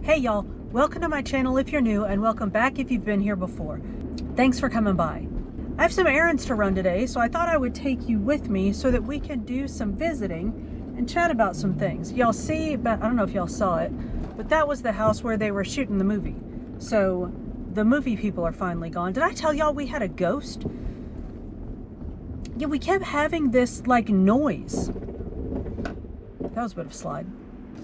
Hey y'all, welcome to my channel if you're new, and welcome back if you've been here before. Thanks for coming by. I have some errands to run today, so I thought I would take you with me so that we can do some visiting and chat about some things. Y'all see, but I don't know if y'all saw it, but that was the house where they were shooting the movie. So the movie people are finally gone. Did I tell y'all we had a ghost? Yeah, we kept having this like noise. That was a bit of a slide.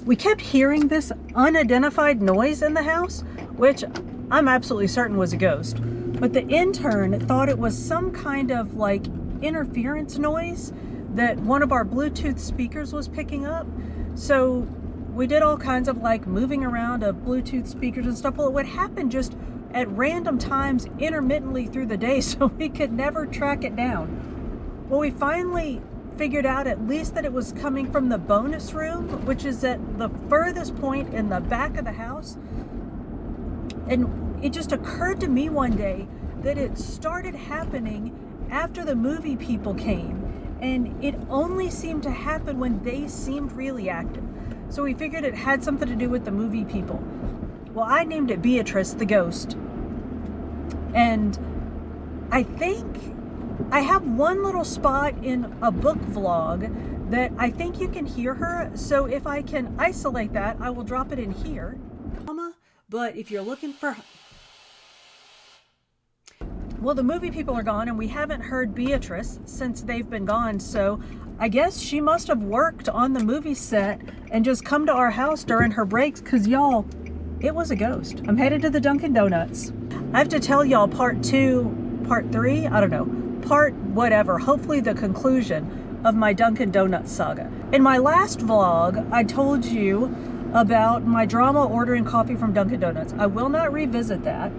We kept hearing this unidentified noise in the house, which I'm absolutely certain was a ghost. But the intern thought it was some kind of like interference noise that one of our Bluetooth speakers was picking up. So we did all kinds of like moving around of Bluetooth speakers and stuff. Well, it would happen just at random times intermittently through the day, so we could never track it down. Well, we finally figured out at least that it was coming from the bonus room, which is at the furthest point in the back of the house. And it just occurred to me one day that it started happening after the movie people came, and it only seemed to happen when they seemed really active. So we figured it had something to do with the movie people. Well, I named it Beatrice the ghost, and I think I have one little spot in a book vlog that I think you can hear her. So if I can isolate that, I will drop it in here. But if you're looking for... Well, the movie people are gone and we haven't heard Beatrice since they've been gone. So I guess she must have worked on the movie set and just come to our house during her breaks, because y'all, it was a ghost. I'm headed to the Dunkin' Donuts. I have to tell y'all part 2, part 3, I don't know. Part whatever, hopefully the conclusion of my Dunkin' Donuts saga. In my last vlog, I told you about my drama ordering coffee from Dunkin' Donuts. I will not revisit that,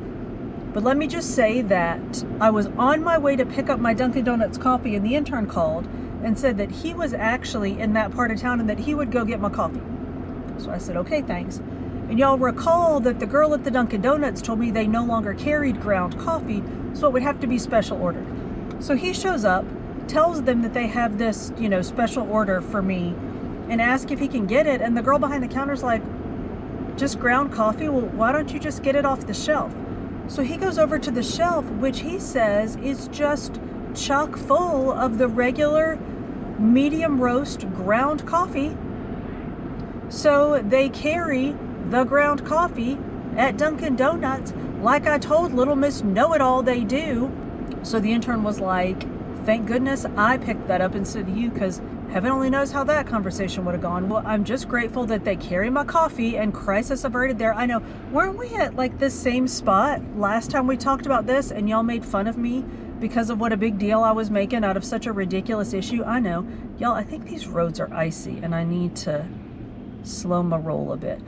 but let me just say that I was on my way to pick up my Dunkin' Donuts coffee and the intern called and said that he was actually in that part of town and that he would go get my coffee. So I said, okay, thanks. And y'all recall that the girl at the Dunkin' Donuts told me they no longer carried ground coffee, so it would have to be special ordered. So he shows up, tells them that they have this, special order for me, and asks if he can get it. And the girl behind the counter's like, just ground coffee? Well, why don't you just get it off the shelf? So he goes over to the shelf, which he says is just chock full of the regular medium roast ground coffee. So they carry the ground coffee at Dunkin' Donuts, like I told little Miss Know-It-All they do. So the intern was like, thank goodness I picked that up instead of you, because heaven only knows how that conversation would have gone. Well, I'm just grateful that they carry my coffee and crisis averted there. I know, weren't we at like this same spot last time we talked about this and y'all made fun of me because of what a big deal I was making out of such a ridiculous issue? I know. Y'all, I think these roads are icy and I need to slow my roll a bit.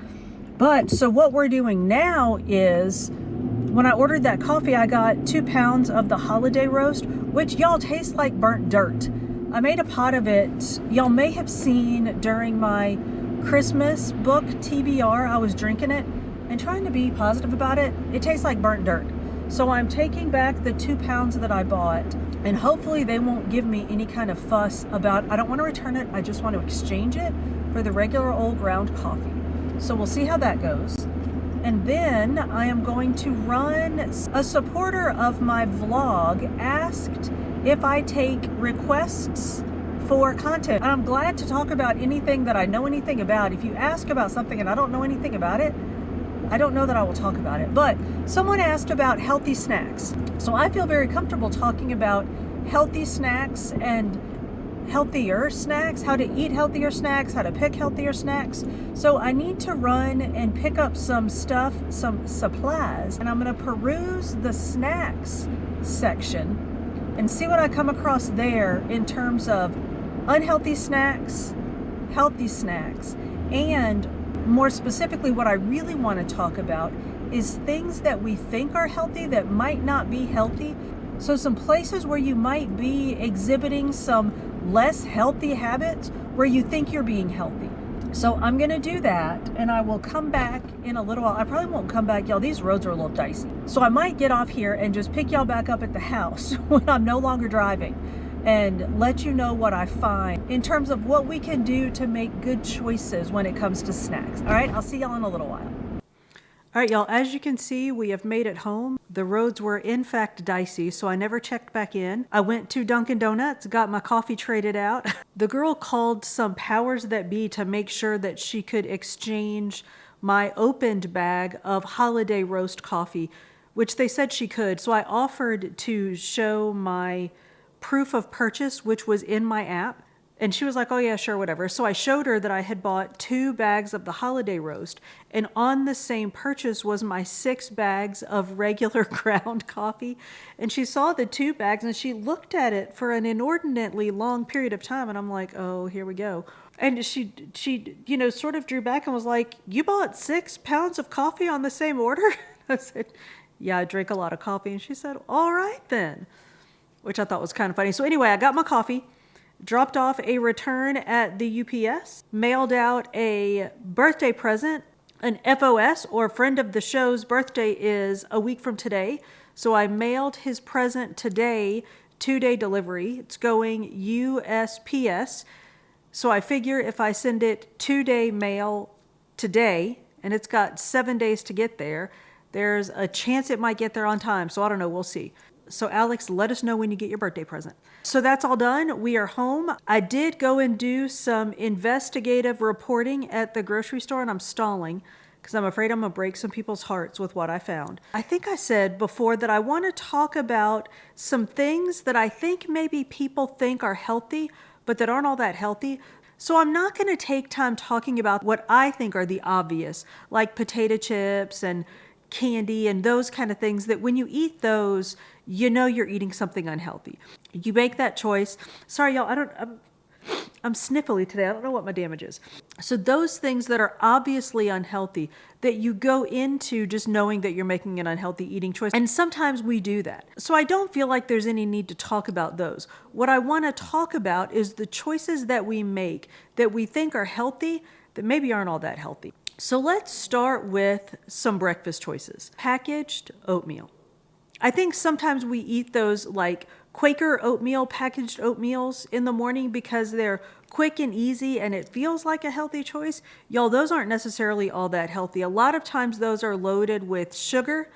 But so what we're doing now is, when I ordered that coffee, I got 2 pounds of the holiday roast, which y'all taste like burnt dirt. I made a pot of it. Y'all may have seen during my Christmas book TBR, I was drinking it and trying to be positive about it. It tastes like burnt dirt. So I'm taking back the 2 pounds that I bought, and hopefully they won't give me any kind of fuss about, I don't want to return it, I just want to exchange it for the regular old ground coffee. So we'll see how that goes. And then I am going to run. A supporter of my vlog asked if I take requests for content. And I'm glad to talk about anything that I know anything about. If you ask about something and I don't know anything about it, I don't know that I will talk about it. But someone asked about healthy snacks. So I feel very comfortable talking about healthy snacks and healthier snacks, how to eat healthier snacks, how to pick healthier snacks. So I need to run and pick up some stuff, some supplies, and I'm going to peruse the snacks section and see what I come across there in terms of unhealthy snacks, healthy snacks, and more specifically what I really want to talk about is things that we think are healthy that might not be healthy. So some places where you might be exhibiting some less healthy habits where you think you're being healthy. So I'm gonna do that, and I will come back in a little while. I probably won't come back, y'all. These roads are a little dicey. So I might get off here and just pick y'all back up at the house when I'm no longer driving and let you know what I find in terms of what we can do to make good choices when it comes to snacks. All right, I'll see y'all in a little while. All right, y'all, as you can see, we have made it home. The roads were in fact dicey, so I never checked back in. I went to Dunkin' Donuts, got my coffee traded out. The girl called some powers that be to make sure that she could exchange my opened bag of holiday roast coffee, which they said she could. So I offered to show my proof of purchase, which was in my app. And she was like, oh yeah, sure, whatever. So I showed her that I had bought 2 bags of the holiday roast. And on the same purchase was my 6 bags of regular ground coffee. And she saw the 2 bags and she looked at it for an inordinately long period of time. And I'm like, oh, here we go. And she sort of drew back and was like, you bought 6 pounds of coffee on the same order? I said, yeah, I drink a lot of coffee. And she said, all right then, which I thought was kind of funny. So anyway, I got my coffee, dropped off a return at the UPS, mailed out a birthday present. An FOS, or friend of the show's birthday, is a week from today. So I mailed his present today, 2-day delivery. It's going USPS. So I figure if I send it 2-day mail today, and it's got 7 days to get there, there's a chance it might get there on time. So I don't know, we'll see. So Alex, let us know when you get your birthday present. So that's all done. We are home. I did go and do some investigative reporting at the grocery store, and I'm stalling because I'm afraid I'm going to break some people's hearts with what I found. I think I said before that I want to talk about some things that I think maybe people think are healthy, but that aren't all that healthy. So I'm not going to take time talking about what I think are the obvious, like potato chips and candy and those kind of things that when you eat those, you know you're eating something unhealthy. You make that choice. Sorry, y'all, I'm sniffly today. I don't know what my damage is. So those things that are obviously unhealthy, that you go into just knowing that you're making an unhealthy eating choice. And sometimes we do that. So I don't feel like there's any need to talk about those. What I want to talk about is the choices that we make that we think are healthy that maybe aren't all that healthy. So let's start with some breakfast choices. Packaged oatmeal. I think sometimes we eat those like Quaker oatmeal, packaged oatmeals in the morning because they're quick and easy and it feels like a healthy choice. Y'all, those aren't necessarily all that healthy. A lot of times those are loaded with sugar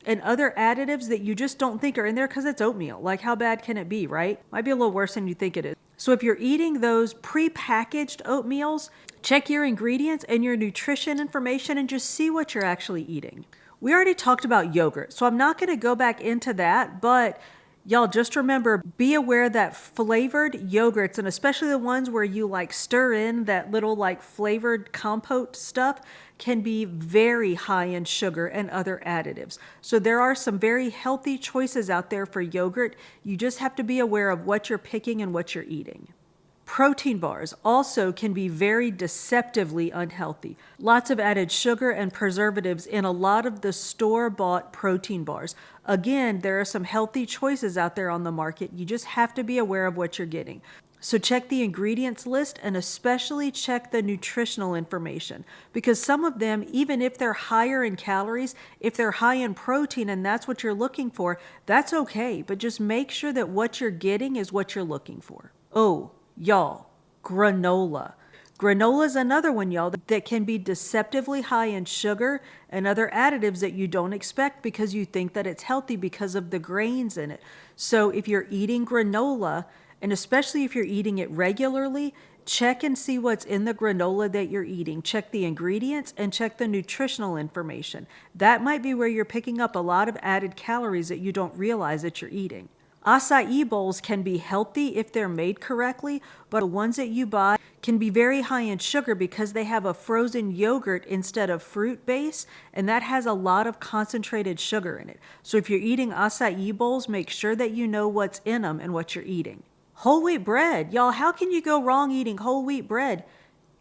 and other additives that you just don't think are in there because it's oatmeal. Like, how bad can it be, right? Might be a little worse than you think it is. So if you're eating those pre-packaged oatmeals, check your ingredients and your nutrition information and just see what you're actually eating. We already talked about yogurt, so I'm not going to go back into that, but y'all just remember, be aware that flavored yogurts, and especially the ones where you like stir in that little like flavored compote stuff, can be very high in sugar and other additives. So there are some very healthy choices out there for yogurt. You just have to be aware of what you're picking and what you're eating. Protein bars also can be very deceptively unhealthy. Lots of added sugar and preservatives in a lot of the store-bought protein bars. Again, there are some healthy choices out there on the market. You just have to be aware of what you're getting. So check the ingredients list and especially check the nutritional information, because some of them, even if they're higher in calories, if they're high in protein and that's what you're looking for, that's okay. But just make sure that what you're getting is what you're looking for. Oh, y'all, granola. Granola is another one, y'all, that can be deceptively high in sugar and other additives that you don't expect because you think that it's healthy because of the grains in it. So if you're eating granola, and especially if you're eating it regularly, check and see what's in the granola that you're eating. Check the ingredients and check the nutritional information. That might be where you're picking up a lot of added calories that you don't realize that you're eating. Acai bowls can be healthy if they're made correctly, but the ones that you buy can be very high in sugar because they have a frozen yogurt instead of fruit base, and that has a lot of concentrated sugar in it. So if you're eating acai bowls, make sure that you know what's in them and what you're eating. Whole wheat bread. Y'all, how can you go wrong eating whole wheat bread?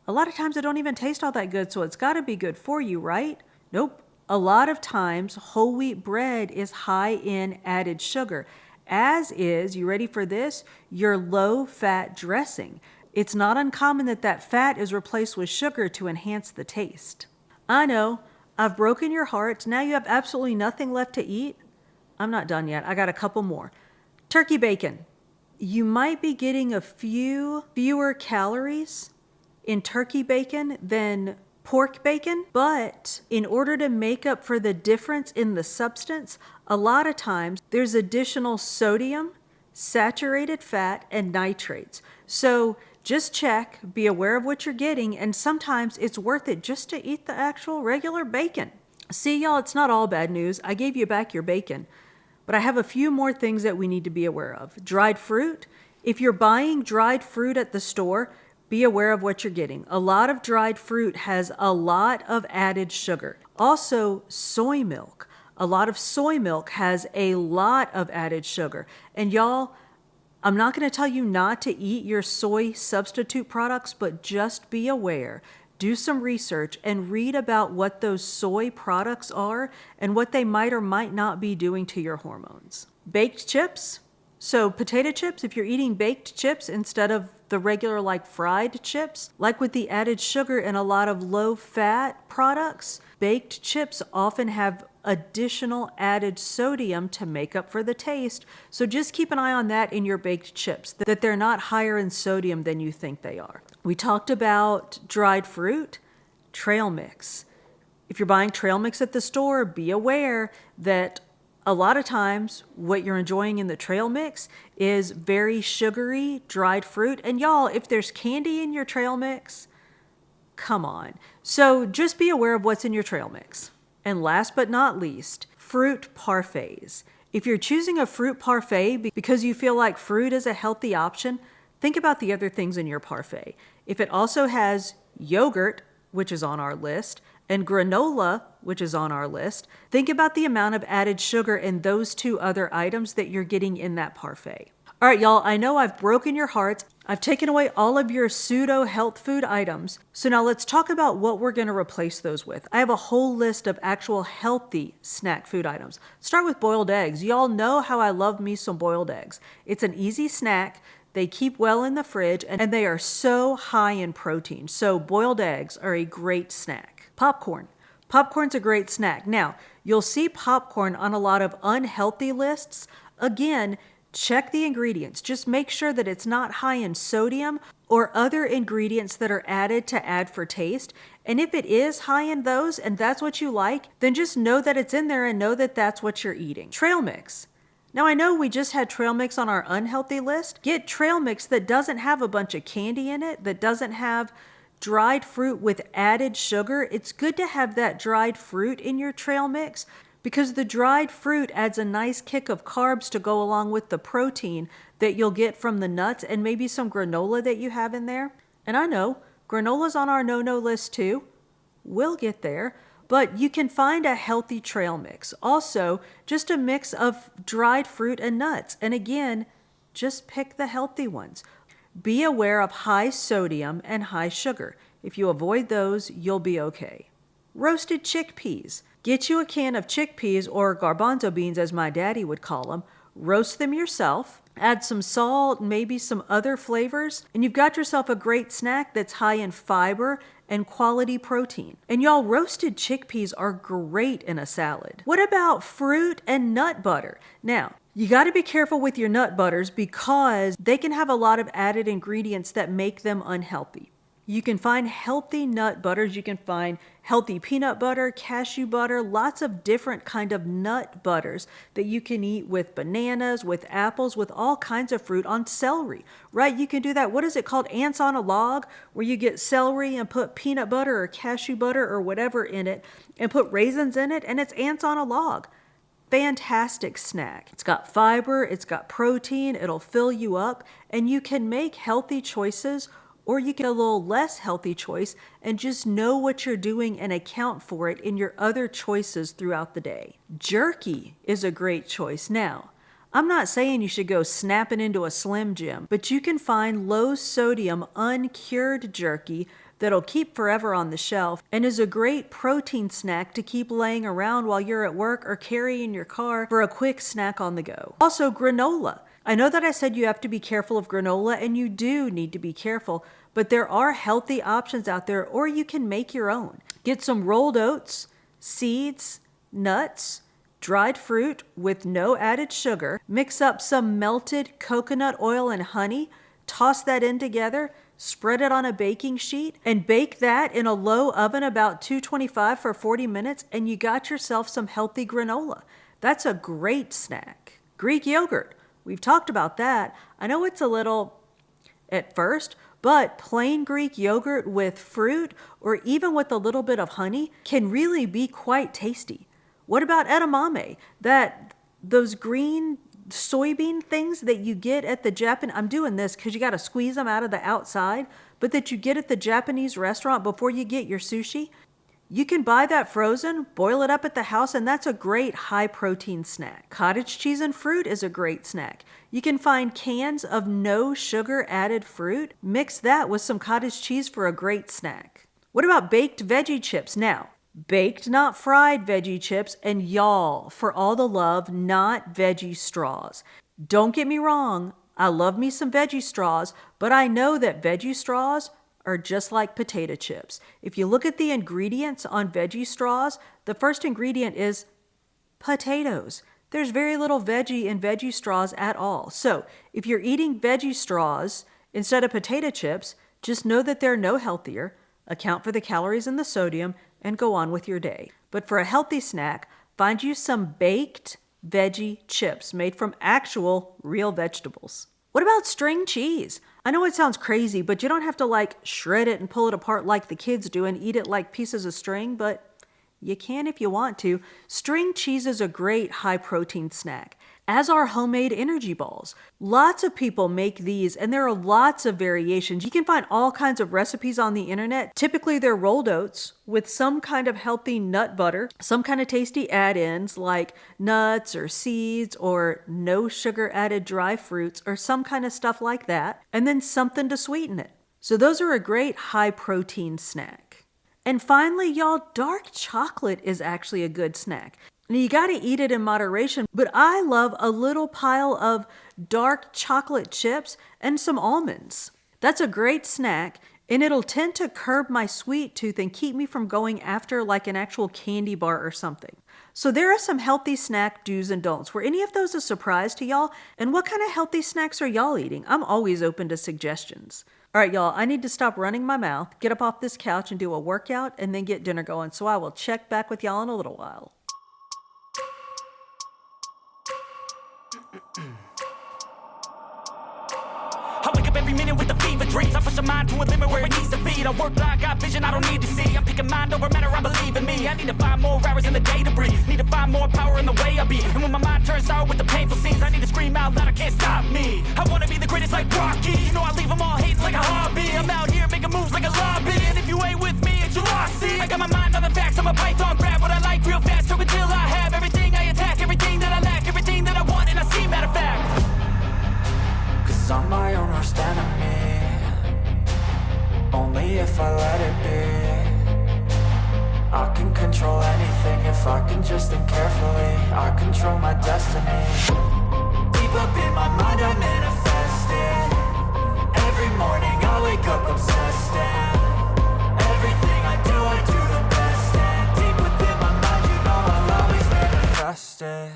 A lot of times it don't even taste all that good, so it's got to be good for you, right? Nope. A lot of times whole wheat bread is high in added sugar, as is, you ready for this, your low-fat dressing. It's not uncommon that that fat is replaced with sugar to enhance the taste. I know, I've broken your heart. Now you have absolutely nothing left to eat. I'm not done yet. I got a couple more. Turkey bacon. You might be getting a fewer calories in turkey bacon than pork bacon, but in order to make up for the difference in the substance, a lot of times there's additional sodium, saturated fat, and nitrates. So just check, be aware of what you're getting, and sometimes it's worth it just to eat the actual regular bacon. See, y'all, it's not all bad news. I gave you back your bacon, but I have a few more things that we need to be aware of. Dried fruit. If you're buying dried fruit at the store, be aware of what you're getting. A lot of dried fruit has a lot of added sugar. Also, soy milk. A lot of soy milk has a lot of added sugar. And y'all, I'm not going to tell you not to eat your soy substitute products, but just be aware. Do some research and read about what those soy products are and what they might or might not be doing to your hormones. Baked chips. So potato chips, if you're eating baked chips instead of the regular like fried chips, like with the added sugar in a lot of low-fat products, baked chips often have additional added sodium to make up for the taste. So just keep an eye on that in your baked chips, that they're not higher in sodium than you think they are. We talked about dried fruit, trail mix. If you're buying trail mix at the store, be aware that a lot of times what you're enjoying in the trail mix is very sugary dried fruit. And y'all, if there's candy in your trail mix, come on. So just be aware of what's in your trail mix. And last but not least, fruit parfaits. If you're choosing a fruit parfait because you feel like fruit is a healthy option, think about the other things in your parfait. If it also has yogurt, which is on our list, and granola, which is on our list, think about the amount of added sugar in those two other items that you're getting in that parfait. All right, y'all, I know I've broken your hearts. I've taken away all of your pseudo health food items. So now let's talk about what we're going to replace those with. I have a whole list of actual healthy snack food items. Start with boiled eggs. Y'all know how I love me some boiled eggs. It's an easy snack. They keep well in the fridge, and they are so high in protein. So boiled eggs are a great snack. Popcorn. Popcorn's a great snack. Now, you'll see popcorn on a lot of unhealthy lists. Again, check the ingredients. Just make sure that it's not high in sodium or other ingredients that are added to add for taste. And if it is high in those and that's what you like, then just know that it's in there and know that that's what you're eating. Trail mix. Now I know we just had trail mix on our unhealthy list. Get trail mix that doesn't have a bunch of candy in it, that doesn't have dried fruit with added sugar. It's good to have that dried fruit in your trail mix because the dried fruit adds a nice kick of carbs to go along with the protein that you'll get from the nuts and maybe some granola that you have in there. And I know granola's on our no-no list too. We'll get there. But you can find a healthy trail mix. Also, just a mix of dried fruit and nuts. And again, just pick the healthy ones. Be aware of high sodium and high sugar. If you avoid those, you'll be okay. Roasted chickpeas. Get you a can of chickpeas, or garbanzo beans as my daddy would call them. Roast them yourself. Add some salt, maybe some other flavors, and you've got yourself a great snack that's high in fiber and quality protein. And y'all, roasted chickpeas are great in a salad. What about fruit and nut butter? Now, you got to be careful with your nut butters because they can have a lot of added ingredients that make them unhealthy. You can find healthy nut butters. You can find healthy peanut butter, cashew butter, lots of different kind of nut butters that you can eat with bananas, with apples, with all kinds of fruit, on celery, right? You can do that. What is it called? Ants on a log, where you get celery and put peanut butter or cashew butter or whatever in it and put raisins in it, and it's ants on a log. Fantastic snack. It's got fiber, it's got protein, it'll fill you up, and you can make healthy choices, or you get a little less healthy choice and just know what you're doing and account for it in your other choices throughout the day. Jerky is a great choice. Now, I'm not saying you should go snapping into a Slim Jim, but you can find low sodium uncured jerky that'll keep forever on the shelf and is a great protein snack to keep laying around while you're at work or carry in your car for a quick snack on the go. Also, granola. I know that I said you have to be careful of granola, and you do need to be careful, but there are healthy options out there, or you can make your own. Get some rolled oats, seeds, nuts, dried fruit with no added sugar. Mix up some melted coconut oil and honey. Toss that in together. spread it on a baking sheet, and bake that in a low oven about 225 for 40 minutes, and you got yourself some healthy granola. That's a great snack. Greek yogurt. We've talked about that. I know it's a little at first, but plain Greek yogurt with fruit or even with a little bit of honey can really be quite tasty. What about edamame? Those green soybean things that you get at the I'm doing this because you got to squeeze them out of the outside, but that you get at the Japanese restaurant before you get your sushi. You can buy that frozen, boil it up at the house, and that's a great high protein snack. Cottage cheese and fruit is a great snack. You can find cans of no sugar added fruit. Mix that with some cottage cheese for a great snack. What about baked veggie chips? Now, baked, not fried veggie chips, and y'all, for all the love, not veggie straws. Don't get me wrong, I love me some veggie straws, but I know that veggie straws are just like potato chips. If you look at the ingredients on veggie straws, the first ingredient is potatoes. There's very little veggie in veggie straws at all. So if you're eating veggie straws instead of potato chips, just know that they're no healthier, account for the calories and the sodium, and go on with your day. But for a healthy snack, find you some baked veggie chips made from actual real vegetables. What about string cheese? I know it sounds crazy, but you don't have to shred it and pull it apart like the kids do and eat it like pieces of string, but you can if you want to. String cheese is a great high protein snack, as are homemade energy balls. Lots of people make these, and there are lots of variations. You can find all kinds of recipes on the internet. Typically, they're rolled oats with some kind of healthy nut butter, some kind of tasty add-ins like nuts or seeds or no sugar added dry fruits or some kind of stuff like that, and then something to sweeten it. So those are a great high protein snack. And finally, y'all, dark chocolate is actually a good snack. Now, you got to eat it in moderation, but I love a little pile of dark chocolate chips and some almonds. That's a great snack, and it'll tend to curb my sweet tooth and keep me from going after an actual candy bar or something. So there are some healthy snack do's and don'ts. Were any of those a surprise to y'all? And what kind of healthy snacks are y'all eating? I'm always open to suggestions. All right, y'all, I need to stop running my mouth, get up off this couch and do a workout, and then get dinner going. So I will check back with y'all in a little while. I wake up every minute with the fever dreams. I push my mind to a limit where it needs to be. I work blind, got vision I don't need to see. I'm picking mind over matter, I believe in me. I need to find more hours in the day to breathe. Need to find more power in the way I be. And when my mind turns sour with the painful scenes, I need to scream out loud, I can't stop me. I wanna be the greatest like Rocky. You know I leave them all hating like a hobby. I'm out here making moves like a lobby. And if you ain't with me, it's your loss. See, I got my mind on the facts. I'm a python, grab what I like real fast. Choke until I have everything I attack. Everything that I lack, everything that I want. And I see, matter of fact, 'cause I'm my own worst enemy. Only if I let it be. I can control anything if I can just think carefully. I control my destiny. Deep up in my mind I manifest it. Every morning I wake up obsessed, and everything I do the best. And deep within my mind you know I'll always manifest it.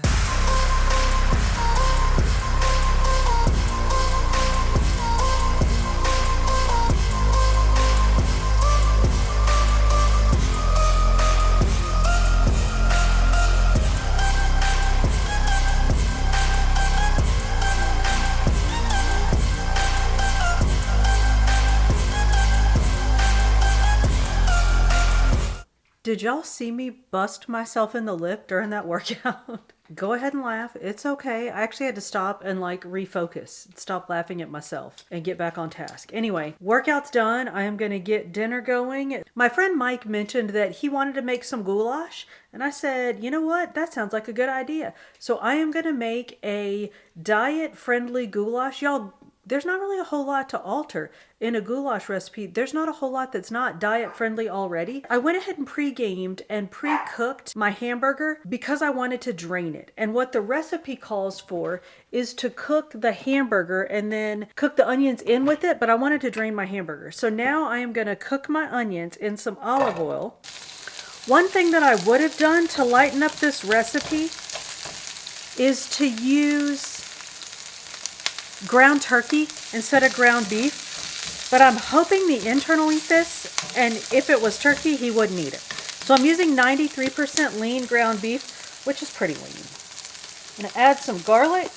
Did y'all see me bust myself in the lip during that workout? Go ahead and laugh. It's okay. I actually had to stop and refocus, stop laughing at myself and get back on task. Anyway, workout's done. I am going to get dinner going. My friend Mike mentioned that he wanted to make some goulash. And I said, you know what? That sounds like a good idea. So I am going to make a diet-friendly goulash. Y'all, there's not really a whole lot to alter in a goulash recipe. There's not a whole lot that's not diet friendly already. I went ahead and pre-gamed and pre-cooked my hamburger because I wanted to drain it. And what the recipe calls for is to cook the hamburger and then cook the onions in with it, but I wanted to drain my hamburger. So now I am going to cook my onions in some olive oil. One thing that I would have done to lighten up this recipe is to use ground turkey instead of ground beef. But I'm hoping the intern will eat this, and if it was turkey, he wouldn't eat it. So I'm using 93% lean ground beef, which is pretty lean. I'm going to add some garlic.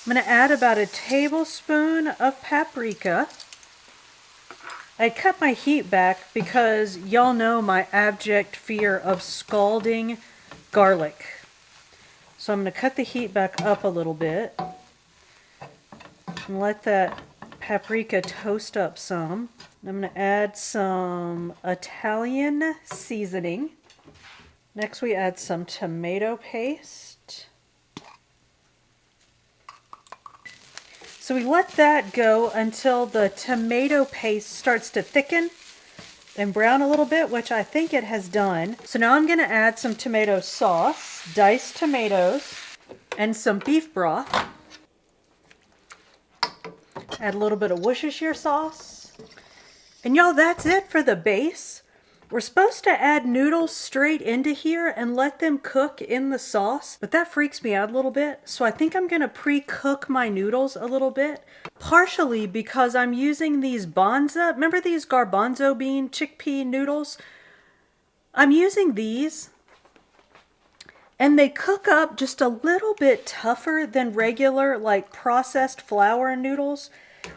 I'm going to add about a tablespoon of paprika. I cut my heat back because y'all know my abject fear of scalding garlic. So I'm going to cut the heat back up a little bit and let that paprika toast up some. I'm going to add some Italian seasoning. Next we add some tomato paste. So we let that go until the tomato paste starts to thicken and brown a little bit, which I think it has done. So now I'm going to add some tomato sauce, diced tomatoes, and some beef broth. Add a little bit of Worcestershire sauce. And y'all, that's it for the base. We're supposed to add noodles straight into here and let them cook in the sauce, but that freaks me out a little bit. So I think I'm going to pre-cook my noodles a little bit, partially because I'm using these Bonza. Remember these garbanzo bean chickpea noodles? I'm using these, and they cook up just a little bit tougher than regular, like processed flour noodles.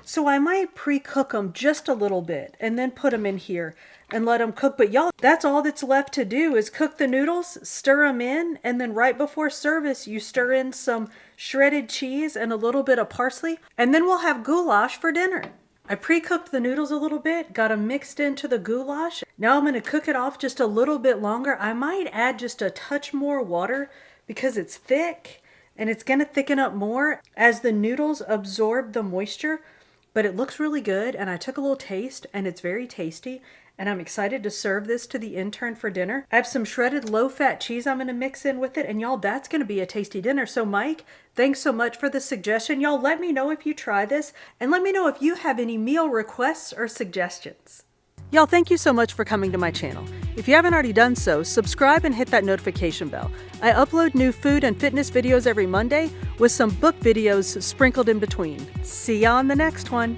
So I might pre-cook them just a little bit and then put them in here and let them cook. But y'all, that's all that's left to do is cook the noodles, stir them in, and then right before service, you stir in some shredded cheese and a little bit of parsley, and then we'll have goulash for dinner. I pre-cooked the noodles a little bit, got them mixed into the goulash. Now I'm going to cook it off just a little bit longer. I might add just a touch more water because it's thick, and it's going to thicken up more as the noodles absorb the moisture. But it looks really good, and I took a little taste, and it's very tasty, and I'm excited to serve this to the intern for dinner. I have some shredded low-fat cheese I'm going to mix in with it, and y'all, that's going to be a tasty dinner. So Mike, thanks so much for the suggestion. Y'all, let me know if you try this, and let me know if you have any meal requests or suggestions. Y'all, thank you so much for coming to my channel. If you haven't already done so, subscribe and hit that notification bell. I upload new food and fitness videos every Monday with some book videos sprinkled in between. See ya on the next one.